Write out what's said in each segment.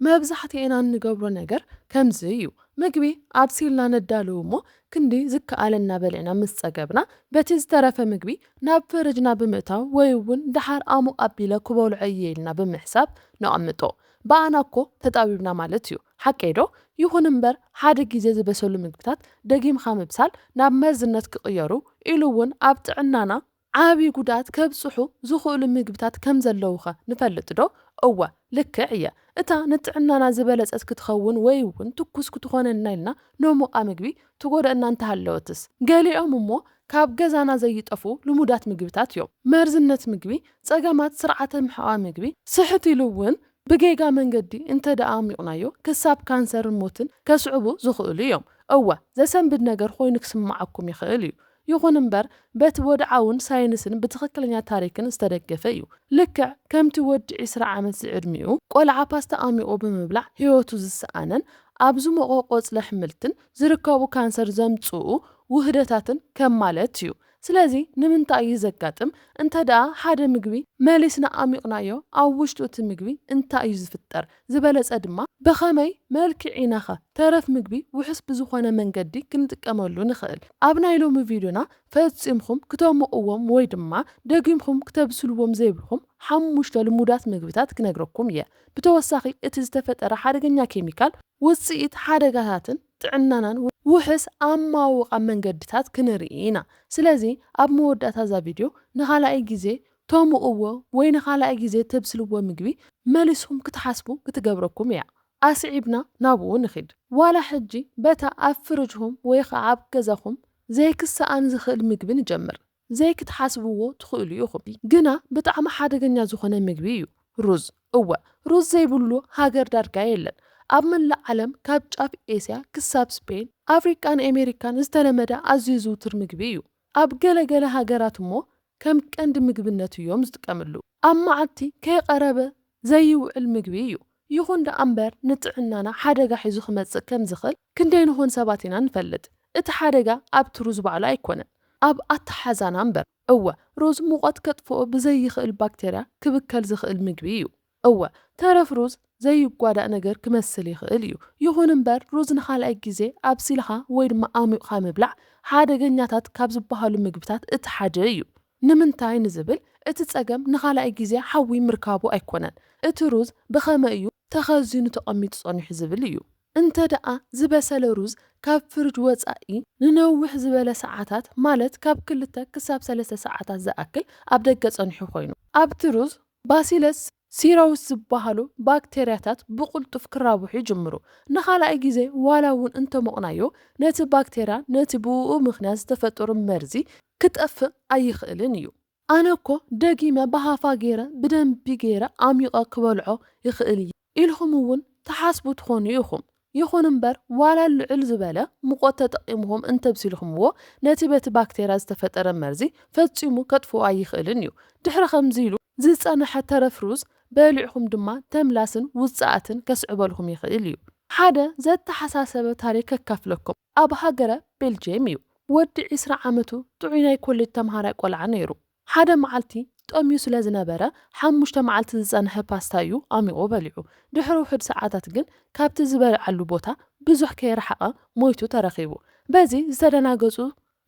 መብዛሕትኤና እንገብሮ ነገር ከምዚ እዩ ምግቢ ኣብሲልና ነዳልው እሞ ክንዲ ዝከኣለና በልዕና ምስ ፀገብና በቲ ዝተረፈ ምግቢ ናብ ፍርጅና ብምእታው ወይ እውን ድሓር ኣሙቕ ኣቢለ ክበልዖ እየ ኢልና ብምሕሳብ ነቐምጦ በኣና እኮ ተጣቢብና ማለት እዩ ሓቀይ ዶ ይኹን እምበር ሓደ ግዜ ዝበሰሉ ምግብታት ደጊምካ ምብሳል ናብ መርዝነት ክቕየሩ ኢሉ እውን ኣብ ጥዕናና ዓብዪ ጉድኣት ከብፅሑ ዝኽእሉ ምግብታት ከም ዘለውኸ ንፈልጥ ዶ እወ ልክዕ እየ እታ ንጥዕናና ዝበለፀት ክትኸውን ወይ እውን ትኩስ ክትኾነና ኢልና ነሙቓ ምግቢ ትጎደአና እንተሃለወትስ ገሊኦም እሞ ካብ ገዛና ዘይጠፉ ልሙዳት ምግብታት እዮም መርዝነት ምግቢ ፀገማት ስርዓተ ምሕቓ ምግቢ ስሕት ኢሉ እውን ብጌጋ መንገዲ እንተደኣ ኣሚቕናዮ ክሳብ ካንሰርን ሞትን ከስዕቡ ዝኽእሉ እዮም እወ ዘሰንብድ ነገር ኮይኑ ክስማዓኩም ይኽእል እዩ ይኹን እምበር በቲ ወድዓውን ሳይንስን ብትኽክለኛ ታሪክን ዝተደገፈ እዩ ልክዕ ከምቲ ወዲ 20 ዓመት ዝዕድሚኡ ቆልዓ ፓስታ ኣሚቑ ብምብላዕ ህይወቱ ዝሰኣነን ኣብ ዝሞቖ ቆፅሊ ኣሕምልትን ዝርከቡ ካንሰር ዘምፅኡ ውህደታትን ከም ማለት እዩ ስለዚ ንምንታይ እዩ ዘጋጥም እንተደኣ ሓደ ምግቢ መሊስና ኣሚቕናዮ ኣብ ውሽጡ እቲ ምግቢ እንታይ እዩ ዝፍጠር ዝበለፀ ድማ ብኸመይ መልክዒናኸ ተረፍ ምግቢ ውሕስ ብዝኾነ መንገዲ ክንጥቀመሉ ንኽእል ኣብ ናይ ሎሚ ቪድዮና ፈፂምኩም ክተምቕዎም ወይ ድማ ደጊምኩም ክተብስልዎም ዘይብልኩም 5 ልሙዳት ምግብታት ክነግረኩም እየ ብተወሳኺ እቲ ዝተፈጠረ ሓደገኛ ኬሚካል ውፅኢት ሓደጋታትን ጥዕናናን ውሕስ ኣማውቓ መንገድታት ክንርኢ ኢና ስለዚ ኣብ መወዳእታ እዛ ቪድዮ ንኻልኣይ ግዜ ተምቕዎ ወይ ንኻልኣይ ግዜ ተብስልዎ ምግቢ መሊስኩም ክትሓስቡ ክትገብረኩም እያ ኣስዒብና ናብኡ ንኺድ ዋላ ሕጂ በታ ኣብ ፍርጅኹም ወይ ከዓ ኣብ ገዛኹም ዘይክሰኣን ዝኽእል ምግቢ ንጀምር ዘይክትሓስብዎ ትኽእሉ ኢኹም ግና ብጣዕሚ ሓደገኛ ዝኾነ ምግቢ እዩ ሩዝ እወ ሩዝ ዘይብሉ ሃገር ዳርጋ የለን ኣብ መላእ ዓለም ካብ ጫፍ ኤስያ ክሳብ ስፔን ኣፍሪቃን ኣሜሪካን ዝተለመደ ኣዝዩ ዝውትር ምግቢ እዩ ኣብ ገለገለ ሃገራት እሞ ከም ቀንዲ ምግብነት እዮም ዝጥቀምሉ ኣብ መዓልቲ ከይቐረበ ዘይውዕል ምግቢ እዩ ይኹን ዳ እምበር ንጥዕናና ሓደጋ ሒዙ ክመፅእ ከም ዝኽእል ክንደይ ንኾን ሰባት ኢና ንፈልጥ እቲ ሓደጋ ኣብቲ ሩዝ ባዕሉ ኣይኮነን ኣብ ኣተሓዛና እምበር እወ ሩዝ ሙቐት ከጥፍኦ ብዘይኽእል ባክቴርያ ክብከል ዝኽእል ምግቢ እዩ እወ ተረፍ ሩዝ ዘይጓዳእ ነገር ክመስል ይኽእል እዩ ይኹን እምበር ሩዝ ንኻልኣይ ግዜ ኣብሲልኻ ወይ ድማ ኣሚቕኻ ምብላዕ ሓደገኛታት ካብ ዝበሃሉ ምግብታት እቲ ሓደ እዩ ንምንታይ ንዝብል እቲ ፀገም ንኻልኣይ ግዜ ሓዊ ምርካቡ ኣይኮነን እቲ ሩዝ ብኸመይ እዩ ተኸዚኑ ተቐሚጡ ፀኒሑ ዝብል እዩ እንተ ደኣ ዝበሰለ ሩዝ ካብ ፍርጅ ወፃኢ ንነዊሕ ዝበለ ሰዓታት ማለት ካብ 2 ክሳብ 3 ሰዓታት ዝኣክል ኣብ ደገ ፀኒሑ ኮይኑ ኣብቲ ሩዝ ባሲለስ ሲሮውስ ዝበሃሉ ባክቴርያታት ብቁልጡፍ ክራብሑ ይጅምሩ ንኻልኣይ ግዜ ዋላ እውን እንተሞቕናዮ ነቲ ባክቴርያ ነቲ ብኡ ምኽንያት ዝተፈጠሩ መርዚ ክጠፍእ ኣይኽእልን እዩ ኣነ እኮ ደጊመ ብሃፋ ገይረ ብደንቢ ገይረ ኣሚቐ ክበልዖ ይኽእል እዩ ኢልኹም እውን ተሓስቡ ትኾኑ ኢኹም ይኹን እምበር ዋላ ልዕል ዝበለ ሙቐት ተጠቒምኩም እንተብሲልኹምዎ ነቲ በቲ ባክቴርያ ዝተፈጠረ መርዚ ፈፂሙ ከጥፍኦ ኣይኽእልን እዩ ድሕሪ ከምዚ ኢሉ ዝፀንሐ ተረፍ ሩዝ በሊዕኹም ድማ ተምላስን ውፅኣትን ከስዕበልኩም ይኽእል እዩ ሓደ ዘተሓሳሰበ ታሪክ ከካፍለኩም ኣብ ሃገረ ቤልጅየም እዩ ወዲ 20 ዓመቱ ጥዑይ ናይ ኮሌጅ ተምሃራይ ቆልዓ ነይሩ ሓደ መዓልቲ ጠምዩ ስለ ዝነበረ 5 መዓልቲ ዝፀንሐ ፓስታ እዩ ኣሚቑ በሊዑ ድሕሪ ውሕድ ሰዓታት ግን ካብቲ ዝበልዓሉ ቦታ ብዙሕ ከይረሓቐ ሞይቱ ተረኺቡ በዚ ዝተደናገፁ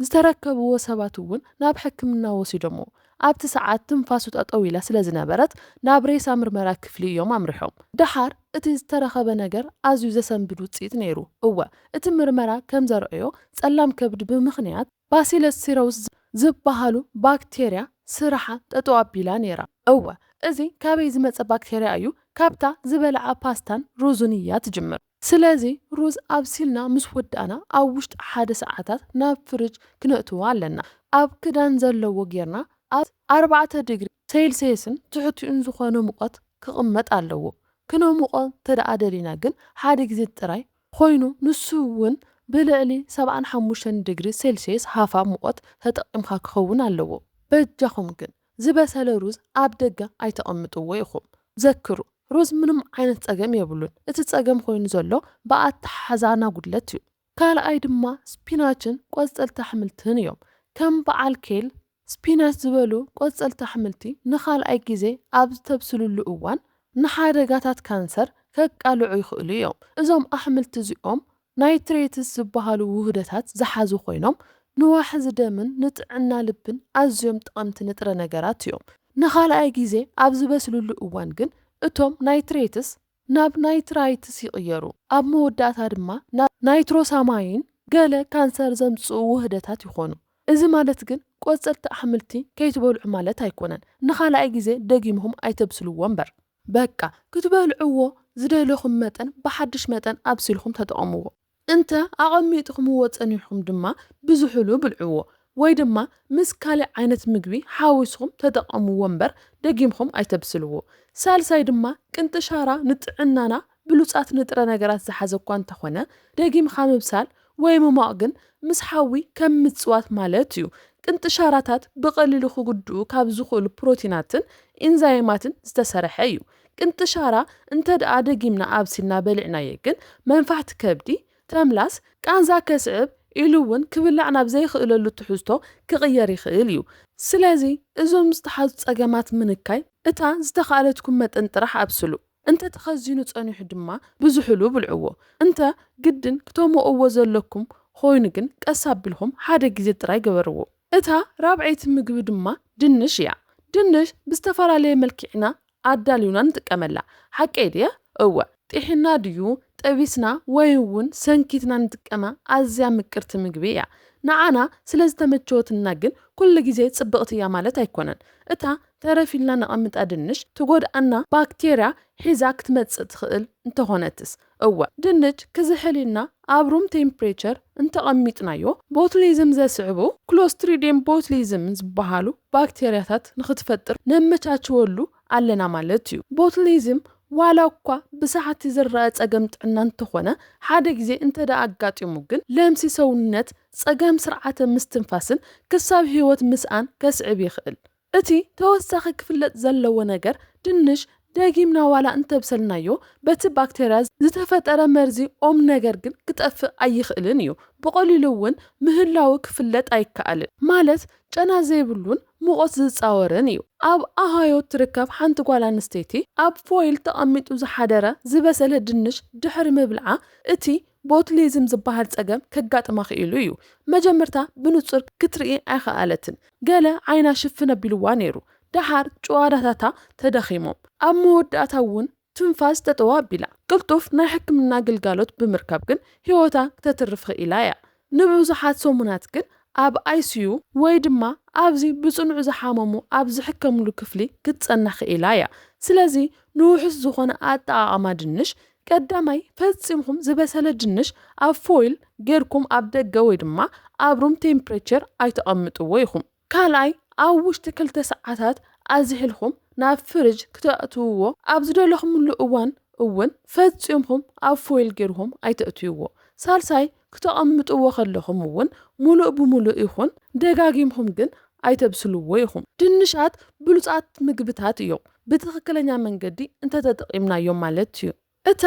ዝተረከብዎ ሰባት እውን ናብ ሕክምና ወሲዶሞ ኣብቲ ሰዓት ትንፋሱ ጠጠው ኢላ ስለ ዝነበረት ናብ ሬሳ ምርመራ ክፍሊ እዮም ኣምሪሖም ድሓር እቲ ዝተረኸበ ነገር ኣዝዩ ዘሰንብድ ውፅኢት ነይሩ እወ እቲ ምርመራ ከም ዘርአዮ ፀላም ከብዲ ብምኽንያት ባሲለስ ሲሮውስ ዝበሃሉ ባክቴርያ ስራሓ ጠጠው ኣቢላ ነይራ እወ እዚ ካበይ ዝመፀ ባክቴርያ እዩ ካብታ ዝበልዓ ፓስታን ሩዝን እያ ትጅምር ስለዚ ሩዝ ኣብሲልና ምስ ወዳእና ኣብ ውሽጢ 1 ሰዓታት ናብ ፍርጅ ክነእትዎ ኣለና ኣብ ክዳን ዘለዎ ጌርና ኣብ 4 ዲግሪ ሴልሲየስን ትሕቲኡን ዝኾነ ሙቐት ክቕመጥ ኣለዎ ክነምቆ ተደኣ ደሊና ግን ሓደ ግዜ ጥራይ ኮይኑ ንሱ እውን ብልዕሊ 75 ዲግሪ ሴልሲየስ ሃፋ ሙቐት ተጠቒምካ ክኸውን ኣለዎ በጃኹም ግን ዝበሰለ ሩዝ ኣብ ደገ ኣይተቐምጥዎ ኢኹም ዘክሩ ሩዝ ምንም ዓይነት ፀገም የብሉን እቲ ፀገም ኮይኑ ዘሎ ብኣተሓዛና ጉድለት እዩ ካልኣይ ድማ ስፒናችን ቆፅፀልቲ ኣሕምልትን እዮም ከም በዓል ኬል ስፒናች ዝበሉ ቆፅፀልቲ ኣሕምልቲ ንኻልኣይ ግዜ ኣብ ዝተብስልሉ እዋን ንሓደጋታት ካንሰር ከቃልዑ ይኽእሉ እዮም እዞም ኣሕምልቲ እዚኦም ናይትሬትስ ዝበሃሉ ውህደታት ዝሓዙ ኮይኖም ንዋሕዚ ደምን ንጥዕና ልብን ኣዝዮም ጠቐምቲ ንጥረ ነገራት እዮም ንኻልኣይ ግዜ ኣብ ዝበስሉሉ እዋን ግን እቶም ናይትሬትስ ናብ ናይትራይትስ ይቕየሩ ኣብ መወዳእታ ድማ ናብ ናይትሮሳማይን ገለ ካንሰር ዘምጽኡ ውህደታት ይኾኑ እዚ ማለት ግን ቆጸልቲ ኣሕምልቲ ከይትበልዑ ማለት ኣይኮነን ንኻልኣይ ግዜ ደጊምኩም ኣይተብስልዎ እምበር በቃ ክትበልዕዎ ዝደለኹም መጠን ብሓድሽ መጠን ኣብሲልኩም ተጠቐምዎ እንተ ኣቐሚጥኹምዎ ጸኒሕኩም ድማ ብዙሕሉ ብልዕዎ ወይ ድማ ምስ ካልእ ዓይነት ምግቢ ሓዊስኩም ተጠቐምዎ እምበር ደጊምኩም ኣይተብስልዎ ሳልሳይ ድማ ቅንጥሻራ ንጥዕናና ብሉጻት ንጥረ ነገራት ዝሓዘ እኳ እንተኾነ ደጊምካ ምብሳል ወይ ምሟቕ ግን ምስ ሓዊ ከም ምጽዋት ማለት እዩ ቅንጥሻራታት ብቐሊሉ ክጉድኡ ካብ ዝኽእሉ ፕሮቲናትን ኢንዛይማትን ዝተሰርሐ እዩ ቅንጥሻራ እንተ ደኣ ደጊምና ኣብሲልና በሊዕናየ ግን መንፋሕቲ ከብዲ ተምላስ ቃንዛ ከስዕብ ኢሉ እውን ክብላዕ ናብ ዘይኽእለሉ ትሕዝቶ ክቕየር ይኽእል እዩ ስለዚ እዞም ዝተሓዙ ጸገማት ምንካይ እታ ዝተኻኣለትኩም መጠን ጥራሕ ኣብስሉ እንተ ተኸዚኑ ጸኒሑ ድማ ብዙሕሉ ብልዕዎ እንተ ግድን ክተምቕዎ ዘለኩም ኮይኑ ግን ቀስ ኣቢልኩም ሓደ ግዜ ጥራይ ገበርዎ እታ ራብዐይቲ ምግቢ ድማ ድንሽ እያ ድንሽ ብዝተፈላለየ መልክዕና ኣዳልዩና ንጥቀመላ ሓቀይ ድያ እወ ጢሒና ድዩ ጠቢስና ወይ እውን ሰንኪትና ንጥቀማ ኣዝያ ምቅርቲ ምግቢ እያ ንዓና ስለ ዝተመቸወትና ግን ኩሉ ግዜ ጽብቕቲ እያ ማለት ኣይኮነን እታ ተረፊልና ነቐምጣ ድንሽ ትጎድኣና ባክቴርያ ሒዛ ክትመጽእ ትኽእል እንተኾነትስ እወ ድንች ክዝሕልና ኣብ ሩም ቴምፕሬቸር እንተቐሚጥናዮ ቦቱሊዝም ዘስዕቡ ክሎስትሪዲየም ቦቱሊዝም ዝበሃሉ ባክቴርያታት ንኽትፈጥር ነመቻችወሉ ኣለና ማለት እዩ ቦቱሊዝም ዋላ እኳ ብሰሓቲ ዝረአ ጸገም ጥዕና እንተኾነ ሓደ ግዜ እንተ ደኣ ኣጋጢሙ ግን ለምሲ ሰውነት ጸገም ስርዓተ ምስትንፋስን ክሳብ ህይወት ምስኣን ከስዕብ ይኽእል እቲ ተወሳኺ ክፍለጥ ዘለዎ ነገር ድንሽ ደጊምና ዋላ እንተብሰልናዮ በቲ ባክቴርያ ዝተፈጠረ መርዚ ኦም ነገር ግን ክጠፍእ ኣይኽእልን እዩ ብቐሊሉ እውን ምህላዊ ክፍለጥ ኣይከኣልን ማለት ጨና ዘይብሉን ሙቐት ዝጻወርን እዩ ኣብ ኣሃዮ ትርከብ ሓንቲ ጓል ኣንስተይቲ ኣብ ፎይል ተቐሚጡ ዝሓደረ ዝበሰለ ድንሽ ድሕሪ ምብልዓ እቲ ቦቱሊዝም ዝበሃል ጸገም ከጋጥማ ክኢሉ እዩ መጀመርታ ብንጹር ክትርኢ ኣይከኣለትን ገለ ዓይና ሽፍን ኣቢልዋ ነይሩ ደሓር ጨዋዳታታ ተደኺሞም ኣብ መወዳእታ እውን ትንፋስ ተጠዋ ኣቢላ ቅልጡፍ ናይ ሕክምና ግልጋሎት ብምርካብ ግን ህይወታ ክተትርፍ ክኢላ እያ ንብዙሓት ሰሙናት ግን ኣብ ICU ወይ ድማ ኣብዚ ብጽኑዕ ዝሓመሙ ኣብ ዝሕከምሉ ክፍሊ ክትጸንሕ ክኢላ እያ ስለዚ ንውሕስ ዝኾነ ኣጠቓቕማ ድንሽ ቀዳማይ ፈጺምኩም ዝበሰለ ድንሽ ኣብ ፎይል ጌርኩም ኣብ ደገ ወይ ድማ ኣብ ሩም ቴምፕሬቸር ኣይተቐምጥዎ ኢኹም ካልኣይ ኣብ ውሽጢ 2 ሰዓታት ኣዝሒልኩም ናብ ፍሪጅ ክትኣትውዎ ኣብ ዝደለኹምሉ እዋን እውን ፈጺምኩም ኣብ ፎይል ጌርኩም ኣይተእትይዎ ሳልሳይ ክትቐምጥዎ ከለኹም እውን ሙሉእ ብሙሉእ ይኹን ደጋጊምኩም ግን ኣይተብስልዎ ኢኹም ድንሻት ብሉጻት ምግብታት እዮም ብትኽክለኛ መንገዲ እንተተጠቒምናዮም ማለት እዩ እታ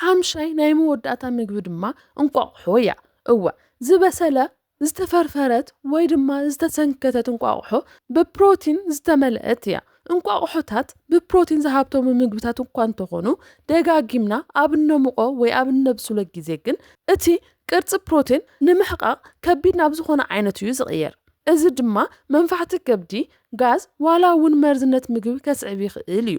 ሓምሻይ ናይ መወዳእታ ምግቢ ድማ እንቋቑሖ እያ እወ ዝበሰለ ዝተፈርፈረት ወይ ድማ ዝተሰንከተት እንቋቑሖ ብፕሮቲን ዝተመልአት እያ እንቋቑሖታት ብፕሮቲን ዝሃብቶም ምግብታት እኳ እንተኾኑ ደጋጊምና ኣብ ነሙቆ ወይ ኣብ ነብስሎ ግዜ ግን እቲ ቅርጽ ፕሮቲን ንምሕቃቕ ከቢድ ናብ ዝኾነ ዓይነት እዩ ዝቕየር እዚ ድማ መንፋሕቲ ከብዲ ጋዝ ዋላ እውን መርዝነት ምግቢ ከስዕብ ይኽእል እዩ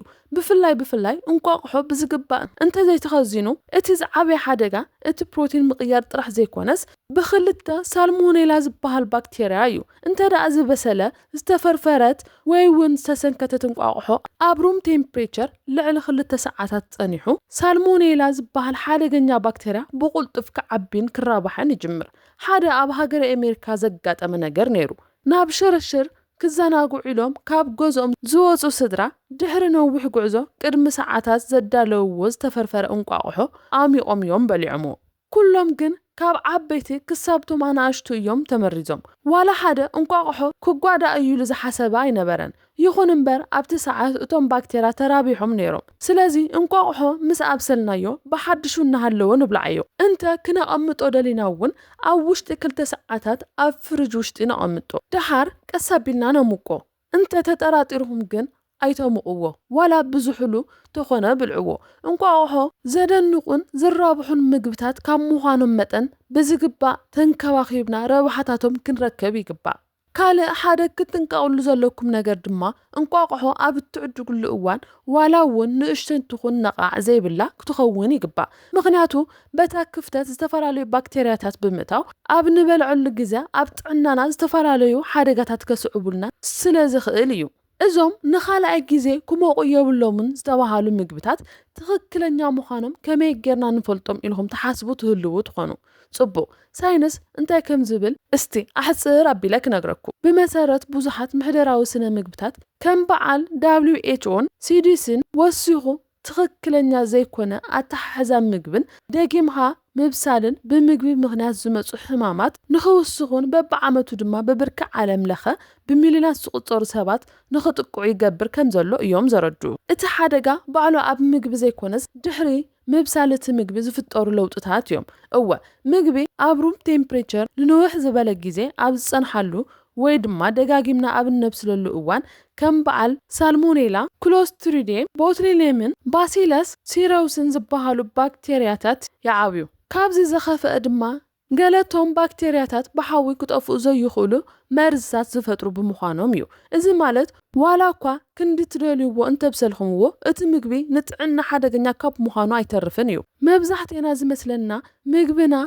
ብፍላይ እንቋቑሖ ብዝግባእ እንተ ዘይተኸዚኑ እቲ ዝዓበየ ሓደጋ እቲ ፕሮቲን ምቕያር ጥራሕ ዘይኮነስ ብኽልተ ሳልሞኔላ ዝበሃል ባክቴርያ እዩ እንተ ደኣ ዝበሰለ ዝተፈርፈረት ወይ እውን ዝተሰንከተት እንቋቑሖ ኣብ ሩም ቴምፕሬቸር ልዕሊ 2 ሰዓታት ጸኒሑ ሳልሞኔላ ዝበሃል ሓደገኛ ባክቴርያ ብቁልጡፍ ክዓቢን ክራባሕን ይጅምር ሓደ ኣብ ሃገረ ኣሜሪካ ዘጋጠመ ነገር ነይሩ ናብ ሽርሽር ክዘናግዑ ኢሎም ካብ ገዝኦም ዝወፁ ስድራ ድሕሪ ነዊሕ ጉዕዞ ቅድሚ ሰዓታት ዘዳለውዎ ዝተፈርፈረ እንቋቑሖ ኣሚቖም እዮም በሊዖምዎ ኩሎም ግን ካብ ዓበይቲ ክሳብቶም ኣናእሽቱ እዮም ተመሪዞም ዋላ ሓደ እንቋቑሖ ክጓዳእ እዩ ዝሓሰበ ኣይነበረን ይኹን እምበር ኣብቲ ሰዓት እቶም ባክቴርያ ተራቢሖም ነይሮም ስለዚ እንቋቑሖ ምስ ኣብሰልናዮ ብሓድሹ እናሃለዎ ንብልዓዮ እንተ ክነቐምጦ ደሊና እውን ኣብ ውሽጢ 2 ሰዓታት ኣብ ፍሪጅ ውሽጢ ነቐምጦ ድሓር ቀስ ኣቢልና ነሙቆ እንተ ተጠራጢርኩም ግን ኣይተምቕዎ ዋላ ብዙሕሉ ተኾነ ብልዕዎ እንቋቑሖ ዘደንቑን ዝራብሑን ምግብታት ካብ ምዃኖም መጠን ብዝግባእ ተንከባኺብና ረብሓታቶም ክንረከብ ይግባእ ካልእ ሓደ ክትንቀቕሉ ዘለኩም ነገር ድማ እንቋቑሖ ኣብ እትዕድግሉ እዋን ዋላ እውን ንእሽተይ ትኹን ነቓዕ ዘይብላ ክትኸውን ይግባእ ምኽንያቱ በታ ክፍተት ዝተፈላለዩ ባክቴርያታት ብምእታው ኣብ ንበልዐሉ ግዜ ኣብ ጥዕናና ዝተፈላለዩ ሓደጋታት ከስዕቡልና ስለ ዝኽእል እዩ እዞም ንኻልኣይ ግዜ ክሞቑ የብሎምን ዝተባሃሉ ምግብታት ትኽክለኛ ምዃኖም ከመይ ጌርና ንፈልጦም ኢልኩም ተሓስቡ ትህልው ትኾኑ ጽቡቕ ሳይንስ እንታይ ከም ዝብል እስቲ ኣሕጽር ኣቢለ ክነግረኩም ብመሰረት ብዙሓት ምሕደራዊ ስነ ምግብታት ከም በዓል WHOን CDCን ወሲኹ ትኽክለኛ ዘይኮነ ኣተሓሕዛ ምግብን ደጊምኻ ምብሳልን ብምግቢ ምኽንያት ዝመጹ ሕማማት ንኽውስኹን በብዓመቱ ድማ በብርኪ ዓለም ለኸ ብሚልዮናት ዝቑጸሩ ሰባት ንኽጥቅዑ ይገብር ከም ዘሎ እዮም ዘረድኡ እቲ ሓደጋ ባዕሉ ኣብ ምግቢ ዘይኮነስ ድሕሪ ምብሳል እቲ ምግቢ ዝፍጠሩ ለውጥታት እዮም እወ ምግቢ ኣብ ሩም ቴምፕሬቸር ንንውሕ ዝበለ ግዜ ኣብ ዝጸንሓሉ ወይ ድማ ደጋጊምና ኣብ ነብስለሉ እዋን ከም በዓል ሳልሞኔላ ክሎስትሪዲየም ቦቱሊኔምን ባሲለስ ሲሮስን ዝበሃሉ ባክቴርያታት ይዓብዩ ካብዚ ዘኸፍአ ድማ ገለቶም ባክቴርያታት ብሓዊ ክጠፍኡ ዘይኽእሉ መርዝታት ዝፈጥሩ ብምዃኖም እዩ እዚ ማለት ዋላ እኳ ክንዲ ትደልይዎ እንተብሰልኹምዎ እቲ ምግቢ ንጥዕና ሓደገኛ ካብ ምዃኑ ኣይተርፍን እዩ መብዛሕትአና ዝመስለና ምግብና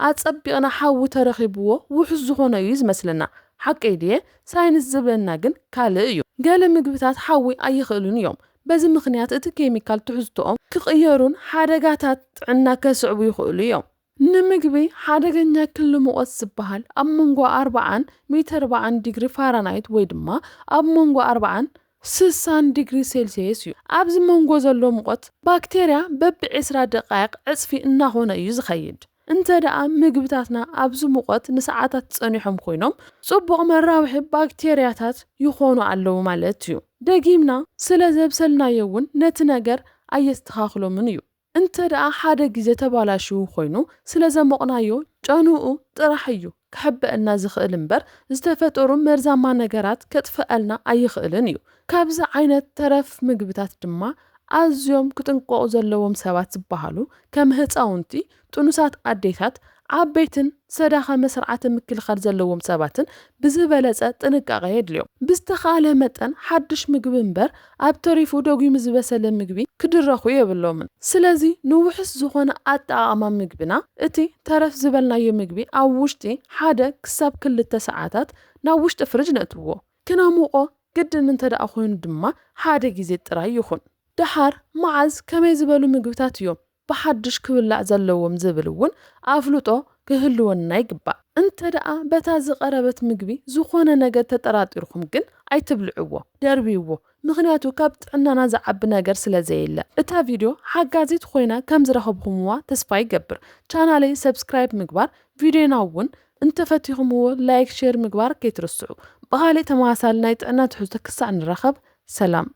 ኣጸቢቕና ሓዊ ተረኺብዎ ውሑስ ዝኾነ እዩ ዝመስለና ሓቂ ድየ ሳይንስ ዝብለና ግን ካልእ እዩ ገለ ምግብታት ሓዊ ኣይኽእሉን እዮም በዚ ምኽንያት እቲ ኬሚካል ትሕዝቶኦም ክቕየሩን ሓደጋታት ጥዕና ከስዕቡ ይኽእሉ እዮም ንምግቢ ሓደገኛ ክሊ ሙቐት ዝበሃል ኣብ መንጎ 40 140 ዲግሪ ፋራናይት ወይ ድማ ኣብ መንጎ 40 60 ዲግሪ ሴልሲየስ እዩ ኣብዚ መንጎ ዘሎ ሙቐት ባክቴርያ በብ20 ደቃይቕ ዕፅፊ እናኾነ እዩ ዝኸይድ እንተ ደኣ ምግብታትና ኣብዚ ሙቐት ንሰዓታት ጸኒሖም ኮይኖም ጽቡቕ መራብሒ ባክቴርያታት ይኾኑ ኣለዉ ማለት እዩ ደጊምና ስለ ዘብሰልናዮ እውን ነቲ ነገር ኣየስተኻኽሎምን እዩ እንተ ደኣ ሓደ ግዜ ተባላሽው ኮይኑ ስለ ዘሞቕናዮ ጨኑኡ ጥራሕ እዩ ክሕበአና ዝኽእል እምበር ዝተፈጠሩ መርዛማ ነገራት ከጥፍአልና ኣይኽእልን እዩ ካብዚ ዓይነት ተረፍ ምግብታት ድማ ኣዝዮም ክጥንቀቑ ዘለዎም ሰባት ዝበሃሉ ከም ህፃውንቲ ጥኑሳት ኣዴታት ዓበይትን ሰዳኸመ ስርዓተ ምክልኻል ዘለዎም ሰባትን ብዝበለጸ ጥንቃቐ የድልዮም ብዝተኻለ መጠን ሓድሽ ምግቢ እምበር ኣብ ተሪፉ ደጉሙ ዝበሰለ ምግቢ ክድረኹ የብሎምን ስለዚ ንውሕስ ዝኾነ ኣጠቓቕማ ምግብና እቲ ተረፍ ዝበልናዮ ምግቢ ኣብ ውሽጢ 1 ክሳብ 2 ሰዓታት ናብ ውሽጢ ፍርጅ ነእትዎ ክነምቆ ግድን እንተ ደኣ ኮይኑ ድማ ሓደ ግዜ ጥራይ ይኹን ድሓር መዓዝ ከመይ ዝበሉ ምግብታት እዮም ብሓድሽ ክብላዕ ዘለዎም ዝብል እውን ኣፍልጦ ክህልወና ይግባእ እንተ ደኣ በታ ዝቐረበት ምግቢ ዝኾነ ነገር ተጠራጢርኩም ግን ኣይትብልዕዎ ደርቢዎ ምኽንያቱ ካብ ጥዕናና ዝዓቢ ነገር ስለ ዘየለ እታ ቪድዮ ሓጋዚት ኮይና ከም ዝረኸብኩምዋ ተስፋ ይገብር ቻናለይ ሰብስክራይብ ምግባር ቪድዮና እውን እንተፈቲኹምዎ ላይክ ሼር ምግባር ከይትርስዑ ብኻልእ ተመሳሳሊ ናይ ጥዕና ትሕዝቶ ክሳዕ ንራኸብ ሰላም